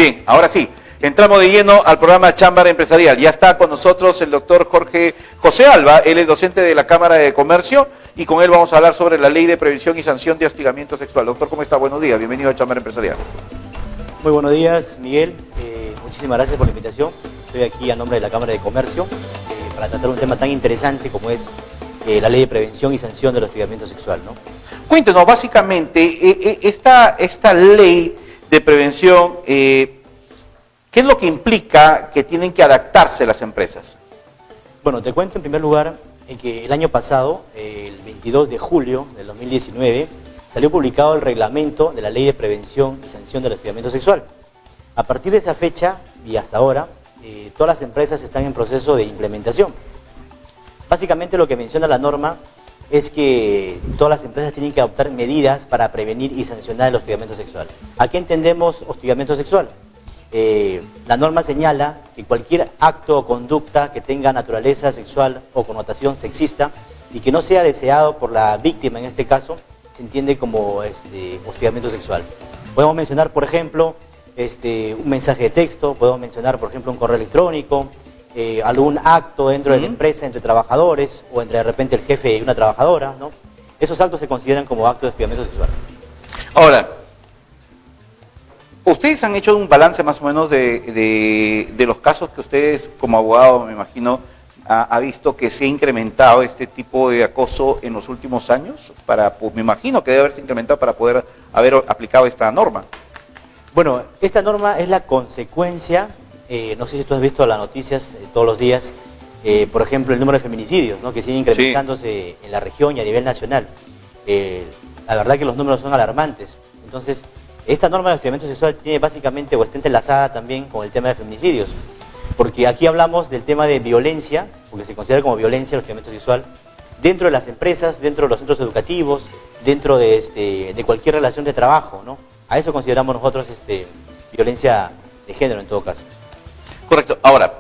Bien, ahora sí, entramos de lleno al programa Chámbara Empresarial. Ya está con nosotros el doctor José Alba, él es docente de la Cámara de Comercio y con él vamos a hablar sobre la Ley de Prevención y Sanción de Hostigamiento Sexual. Doctor, ¿cómo está? Buenos días, bienvenido a Chámbara Empresarial. Muy buenos días, Miguel. Muchísimas gracias por la invitación. Estoy aquí a nombre de la Cámara de Comercio para tratar un tema tan interesante como es la Ley de Prevención y Sanción del Hostigamiento Sexual, ¿no? Cuéntenos, básicamente, esta ley de prevención, ¿qué es lo que implica que tienen que adaptarse las empresas? Bueno, te cuento en primer lugar que el año pasado, el 22 de julio del 2019, salió publicado el reglamento de la Ley de Prevención y Sanción del Hostigamiento Sexual. A partir de esa fecha y hasta ahora, todas las empresas están en proceso de implementación. Básicamente lo que menciona la norma es que todas las empresas tienen que adoptar medidas para prevenir y sancionar el hostigamiento sexual. ¿A qué entendemos hostigamiento sexual? La norma señala que cualquier acto o conducta que tenga naturaleza sexual o connotación sexista y que no sea deseado por la víctima, en este caso, se entiende como hostigamiento sexual. Podemos mencionar, por ejemplo, un mensaje de texto, podemos mencionar, por ejemplo, un correo electrónico, algún acto dentro de la empresa entre trabajadores o entre de repente el jefe y una trabajadora, ¿no? Esos actos se consideran como actos de hostigamiento sexual. Ahora, ustedes han hecho un balance más o menos de los casos que ustedes como abogado, me imagino, ha visto que se ha incrementado este tipo de acoso en los últimos años, me imagino que debe haberse incrementado para poder haber aplicado esta norma. Bueno, esta norma es la consecuencia, no sé si tú has visto las noticias todos los días, por ejemplo, el número de feminicidios, ¿no?, que sigue incrementándose en la región y a nivel nacional. La verdad que los números son alarmantes. Entonces, esta norma de hostigamiento sexual tiene básicamente o está entrelazada también con el tema de feminicidios. Porque aquí hablamos del tema de violencia, porque se considera como violencia el hostigamiento sexual, dentro de las empresas, dentro de los centros educativos, dentro de cualquier relación de trabajo, ¿no? A eso consideramos nosotros violencia de género en todo caso. Correcto. Ahora,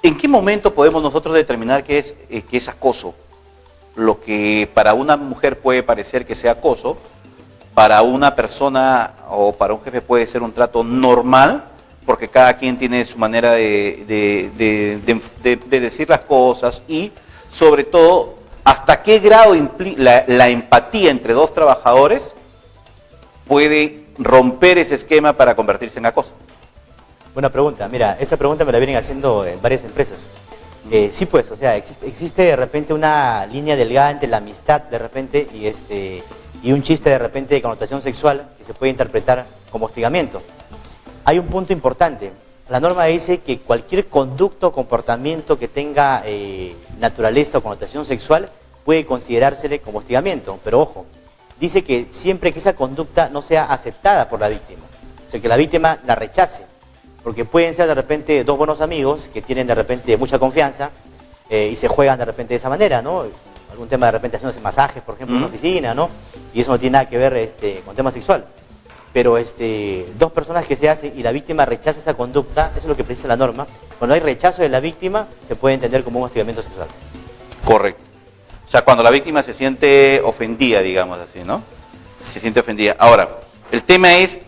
¿en qué momento podemos nosotros determinar que es acoso? Lo que para una mujer puede parecer que sea acoso, para una persona o para un jefe puede ser un trato normal, porque cada quien tiene su manera de decir las cosas y, sobre todo, hasta qué grado la empatía entre dos trabajadores puede romper ese esquema para convertirse en acoso. Buena pregunta. Mira, esta pregunta me la vienen haciendo en varias empresas. Sí, pues, o sea, existe de repente una línea delgada entre la amistad de repente y un chiste de repente de connotación sexual que se puede interpretar como hostigamiento. Hay un punto importante. La norma dice que cualquier conducta o comportamiento que tenga naturaleza o connotación sexual puede considerársele como hostigamiento. Pero ojo, dice que siempre que esa conducta no sea aceptada por la víctima, o sea, que la víctima la rechace. Porque pueden ser de repente dos buenos amigos que tienen de repente mucha confianza y se juegan de repente de esa manera, ¿no? Algún tema de repente haciéndose masajes, por ejemplo, en una oficina, ¿no? Y eso no tiene nada que ver con tema sexual. Pero dos personas que se hacen y la víctima rechaza esa conducta, eso es lo que precisa la norma. Cuando hay rechazo de la víctima, se puede entender como un hostigamiento sexual. Correcto. O sea, cuando la víctima se siente ofendida, digamos así, ¿no? Se siente ofendida. Ahora, el tema es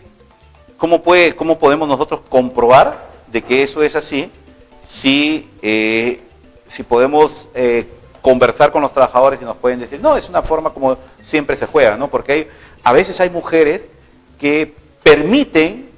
cómo podemos nosotros comprobar de que eso es así, si podemos conversar con los trabajadores y nos pueden decir, no, es una forma como siempre se juega, ¿no? Porque a veces hay mujeres que permiten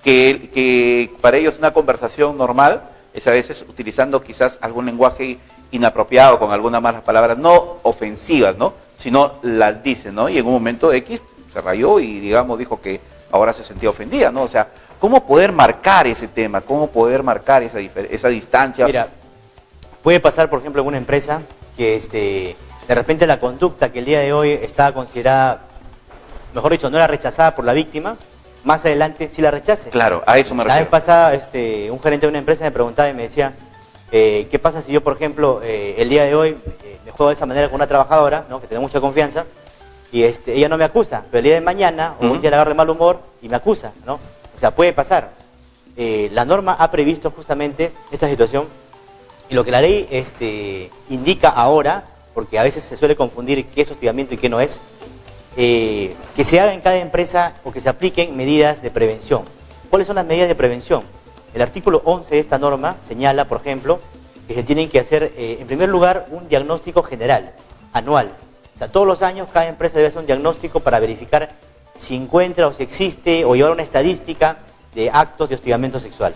que para ellos una conversación normal es a veces utilizando quizás algún lenguaje inapropiado, con algunas malas palabras, no ofensivas, ¿no?, sino las dicen, ¿no? Y en un momento X se rayó y, digamos, dijo que ahora se sentía ofendida, ¿no? O sea, ¿cómo poder marcar ese tema? ¿Cómo poder marcar esa distancia? Mira, puede pasar, por ejemplo, en una empresa que de repente la conducta que el día de hoy está considerada, mejor dicho, no era rechazada por la víctima, más adelante sí la rechace. Claro, a eso me refiero. La vez pasada, un gerente de una empresa me preguntaba y me decía, ¿qué pasa si yo, por ejemplo, el día de hoy me juego de esa manera con una trabajadora, ¿no?, que tiene mucha confianza, y ella no me acusa, pero el día de mañana, o un día le agarre mal humor y me acusa, ¿no? O sea, puede pasar. La norma ha previsto justamente esta situación, y lo que la ley indica ahora, porque a veces se suele confundir qué es hostigamiento y qué no es que se haga en cada empresa o que se apliquen medidas de prevención. ¿Cuáles son las medidas de prevención? El artículo 11 de esta norma señala, por ejemplo, que se tienen que hacer, en primer lugar, un diagnóstico general, anual. O sea, todos los años cada empresa debe hacer un diagnóstico para verificar si encuentra o si existe o llevar una estadística de actos de hostigamiento sexual.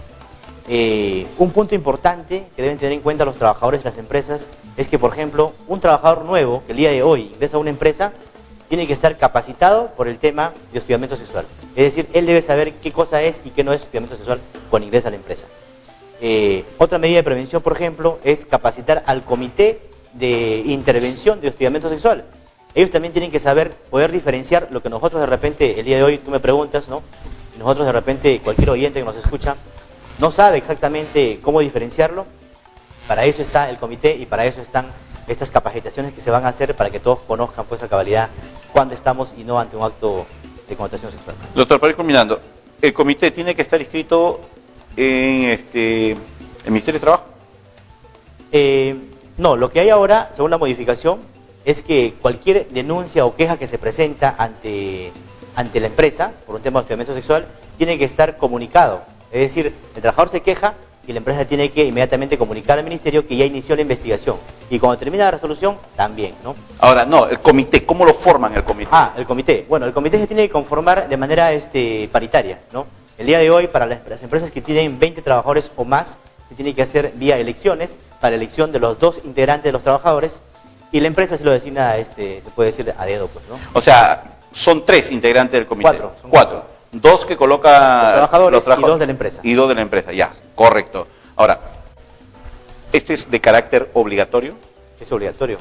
Un punto importante que deben tener en cuenta los trabajadores de las empresas es que, por ejemplo, un trabajador nuevo que el día de hoy ingresa a una empresa tiene que estar capacitado por el tema de hostigamiento sexual. Es decir, él debe saber qué cosa es y qué no es hostigamiento sexual cuando ingresa a la empresa. Otra medida de prevención, por ejemplo, es capacitar al comité de intervención de hostigamiento sexual. Ellos también tienen que saber, poder diferenciar lo que nosotros de repente, el día de hoy, tú me preguntas, ¿no? Y nosotros de repente, cualquier oyente que nos escucha, no sabe exactamente cómo diferenciarlo. Para eso está el comité y para eso están estas capacitaciones que se van a hacer para que todos conozcan pues a cabalidad cuándo estamos y no ante un acto de connotación sexual. Doctor, para ir combinando, ¿el comité tiene que estar inscrito en el Ministerio de Trabajo? No, lo que hay ahora, según la modificación, es que cualquier denuncia o queja que se presenta ante la empresa por un tema de hostigamiento sexual tiene que estar comunicado. Es decir, el trabajador se queja y la empresa tiene que inmediatamente comunicar al ministerio que ya inició la investigación. Y cuando termina la resolución, también, ¿no? Ahora, no, el comité, ¿cómo lo forman el comité? El comité. Bueno, el comité se tiene que conformar de manera paritaria, ¿no? El día de hoy, para las empresas que tienen 20 trabajadores o más, se tiene que hacer vía elecciones, para la elección de los 2 integrantes de los trabajadores, y la empresa se lo designa, se puede decir, a dedo, pues, ¿no? O sea, son 3 integrantes del comité. 4. Son 4. 2 que coloca los trabajadores y 2 de la empresa. Y 2 de la empresa, ya, correcto. Ahora, ¿este es de carácter obligatorio? Es obligatorio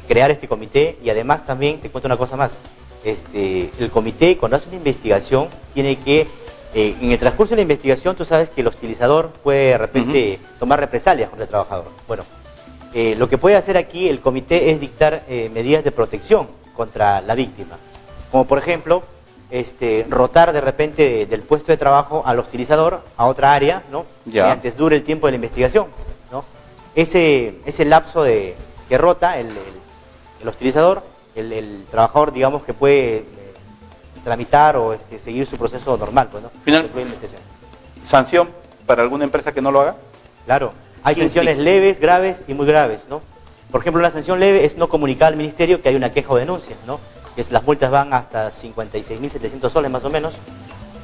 crear este comité, y además también te cuento una cosa más. El comité, cuando hace una investigación, tiene que, en el transcurso de la investigación, tú sabes que el hostilizador puede de repente tomar represalias contra el trabajador. Bueno, lo que puede hacer aquí el comité es dictar medidas de protección contra la víctima. Como por ejemplo, rotar de repente del puesto de trabajo al hostilizador a otra área, ¿no? Ya. Y antes dure el tiempo de la investigación, ¿no? Ese lapso que rota el hostilizador, el trabajador, digamos, que puede tramitar o seguir su proceso normal, pues, ¿no? Final, ¿sanción para alguna empresa que no lo haga? Claro, hay sanciones leves, graves y muy graves, ¿no? Por ejemplo, una sanción leve es no comunicar al ministerio que hay una queja o denuncia, ¿no? Que las multas van hasta 56.700 soles más o menos.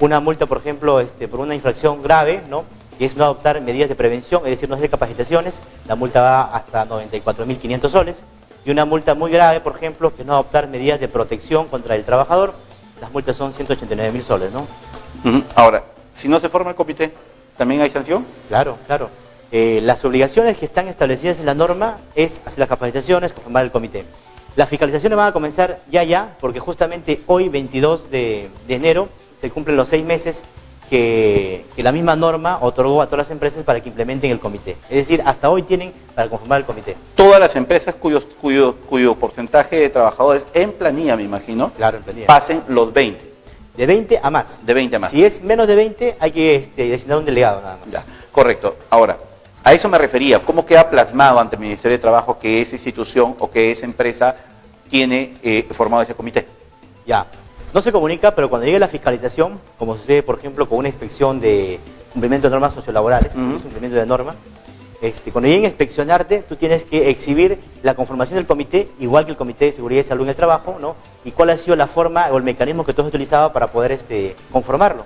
Una multa, por ejemplo, por una infracción grave, ¿no? Que es no adoptar medidas de prevención, es decir, no hacer capacitaciones, la multa va hasta 94.500 soles. Y una multa muy grave, por ejemplo, que es no adoptar medidas de protección contra el trabajador, las multas son 189.000 soles, ¿no? Ahora, si no se forma el comité, ¿también hay sanción? Claro, claro. Las obligaciones que están establecidas en la norma es hacer las capacitaciones, conformar el comité. Las fiscalizaciones van a comenzar ya, porque justamente hoy, 22 de enero, se cumplen los 6 meses que la misma norma otorgó a todas las empresas para que implementen el comité. Es decir, hasta hoy tienen para conformar el comité. Todas las empresas cuyo porcentaje de trabajadores en planilla, me imagino, claro, en planilla, pasen los 20. De 20 a más. De 20 a más. Si es menos de 20, hay que designar un delegado nada más. Ya, correcto. Ahora, a eso me refería. ¿Cómo queda plasmado ante el Ministerio de Trabajo que esa institución o que esa empresa tiene formado ese comité? Ya. No se comunica, pero cuando llegue la fiscalización, como sucede, por ejemplo, con una inspección de cumplimiento de normas sociolaborales, que es cumplimiento de norma, cuando lleguen a inspeccionarte, tú tienes que exhibir la conformación del comité, igual que el Comité de Seguridad y Salud en el Trabajo, ¿no? Y cuál ha sido la forma o el mecanismo que tú has utilizado para poder conformarlo.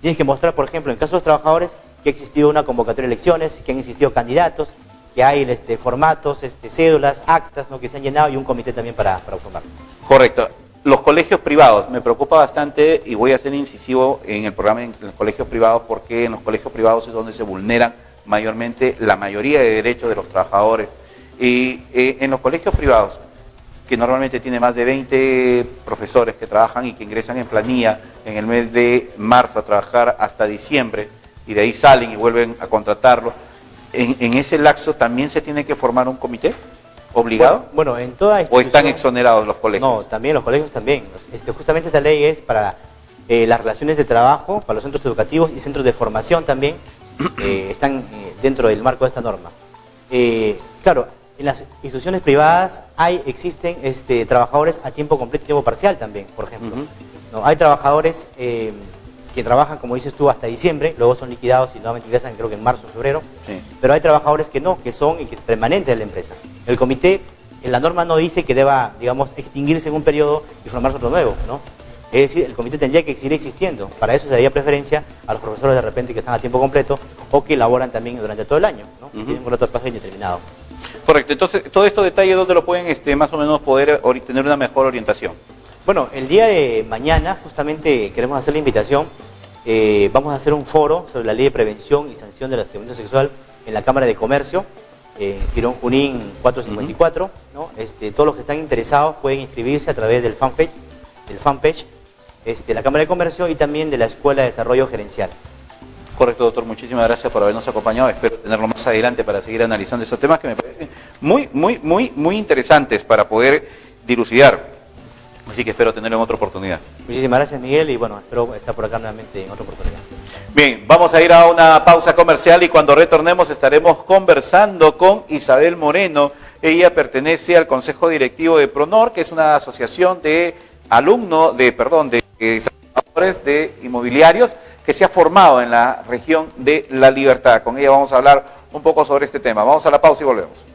Tienes que mostrar, por ejemplo, en caso de los trabajadores, que ha existido una convocatoria de elecciones, que han existido candidatos, que hay formatos, cédulas, actas, ¿no? Que se han llenado, y un comité también para formarlo. Correcto. Los colegios privados, me preocupa bastante y voy a ser incisivo en el programa en los colegios privados, porque en los colegios privados es donde se vulneran mayormente la mayoría de derechos de los trabajadores. Y en los colegios privados, que normalmente tiene más de 20 profesores que trabajan y que ingresan en planilla en el mes de marzo a trabajar hasta diciembre, y de ahí salen y vuelven a contratarlo, en ese lapso también se tiene que formar un comité obligado. Bueno, en toda institución, ¿o están exonerados los colegios? No, también los colegios también. Justamente esta ley es para las relaciones de trabajo, para los centros educativos y centros de formación también, están dentro del marco de esta norma. Claro, en las instituciones privadas existen trabajadores a tiempo completo y tiempo parcial también, por ejemplo. ¿No? Hay trabajadores que trabajan, como dices tú, hasta diciembre, luego son liquidados y nuevamente ingresan creo que en marzo o febrero, pero hay trabajadores que no, que son permanentes de la empresa. El comité, la norma no dice que deba, digamos, extinguirse en un periodo y formarse otro nuevo, ¿no? Es decir, el comité tendría que seguir existiendo. Para eso se daría preferencia a los profesores de repente que están a tiempo completo o que laboran también durante todo el año, ¿no? Tienen un contrato de plazo indeterminado. Correcto. Entonces, todo estos detalles, ¿dónde lo pueden más o menos poder tener una mejor orientación? Bueno, el día de mañana justamente queremos hacer la invitación. Vamos a hacer un foro sobre la ley de prevención y sanción del hostigamiento sexual en la Cámara de Comercio, Tirón Junín 454. ¿No? Todos los que están interesados pueden inscribirse a través del fanpage la Cámara de Comercio y también de la Escuela de Desarrollo Gerencial. Correcto, doctor. Muchísimas gracias por habernos acompañado. Espero tenerlo más adelante para seguir analizando estos temas que me parecen muy interesantes para poder dilucidar. Así que espero tenerlo en otra oportunidad. Muchísimas gracias, Miguel, y bueno, espero estar por acá nuevamente en otra oportunidad. Bien, vamos a ir a una pausa comercial y cuando retornemos estaremos conversando con Isabel Moreno. Ella pertenece al Consejo Directivo de Pronor, que es una asociación de trabajadores de inmobiliarios que se ha formado en la región de La Libertad. Con ella vamos a hablar un poco sobre este tema. Vamos a la pausa y volvemos.